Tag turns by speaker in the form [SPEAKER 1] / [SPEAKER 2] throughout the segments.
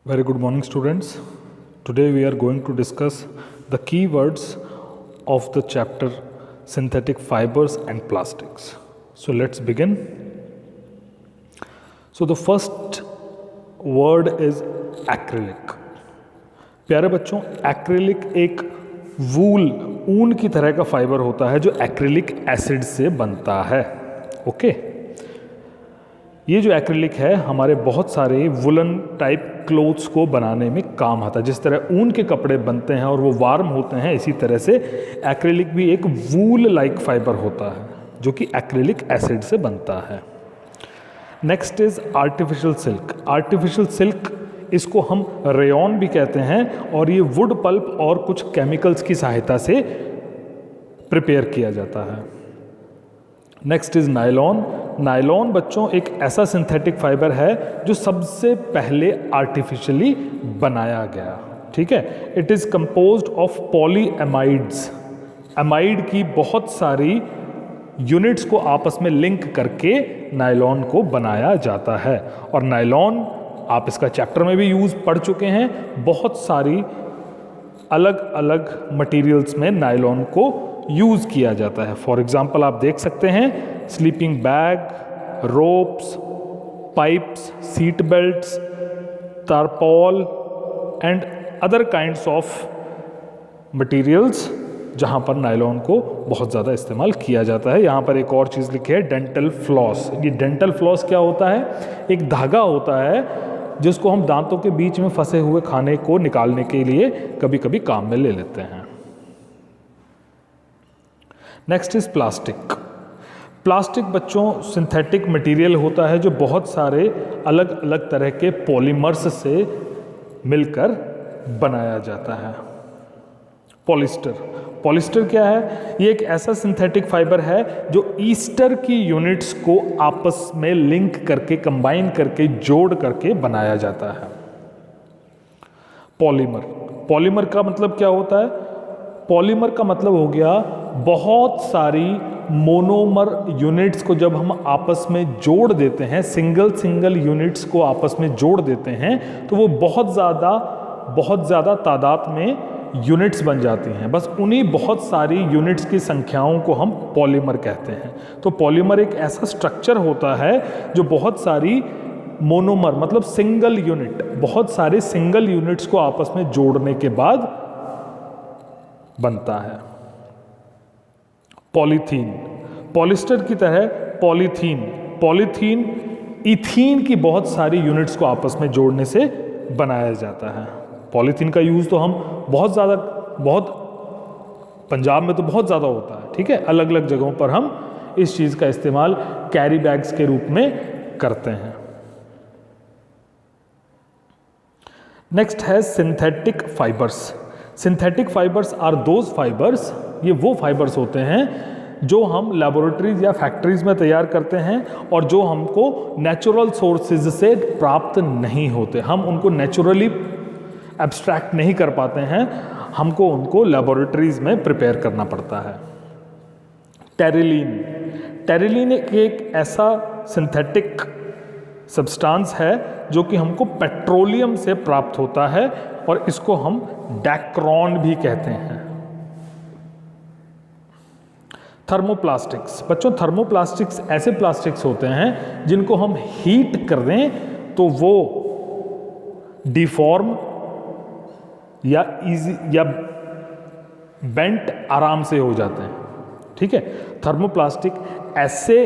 [SPEAKER 1] Very good morning, students. Today we are going to discuss the keywords of the chapter synthetic fibers and plastics. So let's begin. So the first word is acrylic. प्यारे बच्चों, acrylic एक वूल ऊन की तरह का fibre होता है जो एक्रिलिक एसिड से बनता है. ओके, ये जो एक्रिलिक है हमारे बहुत सारे वुलन टाइप क्लोथ्स को बनाने में काम आता है. जिस तरह ऊन के कपड़े बनते हैं और वो वार्म होते हैं, इसी तरह से एक्रिलिक भी एक वूल लाइक फाइबर होता है जो कि एक्रिलिक एसिड से बनता है. Next is artificial silk. Artificial silk इसको हम रेयॉन भी कहते हैं और ये वुड पल्प और कुछ केमिकल्स की सहायता से प्रिपेयर किया जाता है. Next is nylon. नायलॉन बच्चों एक ऐसा सिंथेटिक फाइबर है जो सबसे पहले आर्टिफिशियली बनाया गया. ठीक है, it is composed of polyamides. Amide की बहुत सारी यूनिट्स को आपस में लिंक करके नायलॉन को बनाया जाता है. और नायलॉन आप इसका चैप्टर में भी यूज पढ़ चुके हैं. बहुत सारी अलग अलग मटेरियल्स में नायलॉन को यूज किया जाता है. फॉर एग्जाम्पल आप देख सकते हैं sleeping bag, ropes, pipes, seat belts, tarpaulin and other kinds of materials जहां पर नायलॉन को बहुत ज़्यादा इस्तेमाल किया जाता है. यहाँ पर एक और चीज़ लिखी है डेंटल फ्लॉस. ये डेंटल फ्लॉस क्या होता है? एक धागा होता है जिसको हम दांतों के बीच में फंसे हुए खाने को निकालने के लिए कभी कभी काम में ले लेते हैं. Next is plastic. प्लास्टिक बच्चों सिंथेटिक मटेरियल होता है जो बहुत सारे अलग अलग तरह के पॉलीमर्स से मिलकर बनाया जाता है. पॉलिस्टर. पॉलिस्टर क्या है? ये एक ऐसा सिंथेटिक फाइबर है जो ईस्टर की यूनिट्स को आपस में लिंक करके, कंबाइन करके, जोड़ करके बनाया जाता है. पॉलीमर. पॉलीमर का मतलब क्या होता है? पॉलीमर का मतलब हो गया बहुत सारी मोनोमर यूनिट्स को जब हम आपस में जोड़ देते हैं, सिंगल यूनिट्स को आपस में जोड़ देते हैं तो वो बहुत ज़्यादा तादाद में यूनिट्स बन जाती हैं. बस उन्हीं बहुत सारी यूनिट्स की संख्याओं को हम पॉलीमर कहते हैं. तो पॉलीमर एक ऐसा स्ट्रक्चर होता है जो बहुत सारी मोनोमर मतलब सिंगल यूनिट, बहुत सारे सिंगल यूनिट्स को आपस में जोड़ने के बाद बनता है. पॉलीथीन. पॉलिस्टर की तरह पॉलीथीन. पॉलीथीन इथीन की बहुत सारी यूनिट्स को आपस में जोड़ने से बनाया जाता है. पॉलीथीन का यूज़ तो हम बहुत पंजाब में तो बहुत ज़्यादा होता है. ठीक है, अलग अलग जगहों पर हम इस चीज़ का इस्तेमाल कैरी बैग्स के रूप में करते हैं. नेक्स्ट है synthetic fibres. Synthetic fibres are those fibres. ये वो फाइबर्स होते हैं जो हम लेबोरेटरीज या फैक्ट्रीज में तैयार करते हैं और जो हमको नेचुरल सोर्सेज से प्राप्त नहीं होते. हम उनको नेचुरली एब्स्ट्रैक्ट नहीं कर पाते हैं, हमको उनको लेबोरेटरीज में प्रिपेयर करना पड़ता है. टेरिलीन. टेरिलीन एक ऐसा सिंथेटिक सब्सटेंस है जो कि हमको पेट्रोलियम से प्राप्त होता है और इसको हम डैक्रॉन भी कहते हैं. थर्मोप्लास्टिक्स. बच्चों थर्मोप्लास्टिक्स ऐसे प्लास्टिक्स होते हैं जिनको हम हीट कर दें तो वो डिफॉर्म या इजी या बेंट आराम से हो जाते हैं. ठीक है, थर्मोप्लास्टिक ऐसे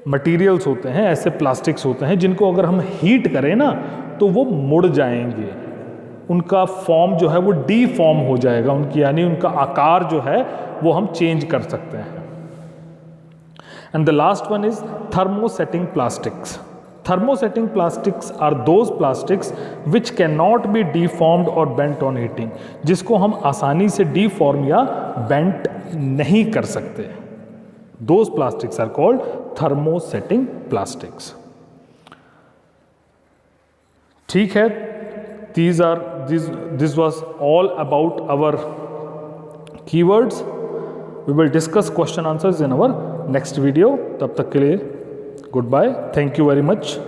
[SPEAKER 1] मटेरियल्स होते हैं, ऐसे प्लास्टिक्स होते हैं जिनको अगर हम हीट करें ना तो वो मुड़ जाएंगे. उनका फॉर्म जो है वो डीफॉर्म हो जाएगा, उनकी यानी उनका आकार जो है वो हम चेंज कर सकते हैं. And the last one is thermosetting plastics. Thermosetting plastics are those plastics which cannot be deformed or bent on heating. जिसको हम आसानी से deform या bent नहीं कर सकते. Those plastics are called thermosetting plastics. ठीक है, this was all about our keywords. We will discuss question answers in our next video. तब तक के लिए goodbye. Thank you very much.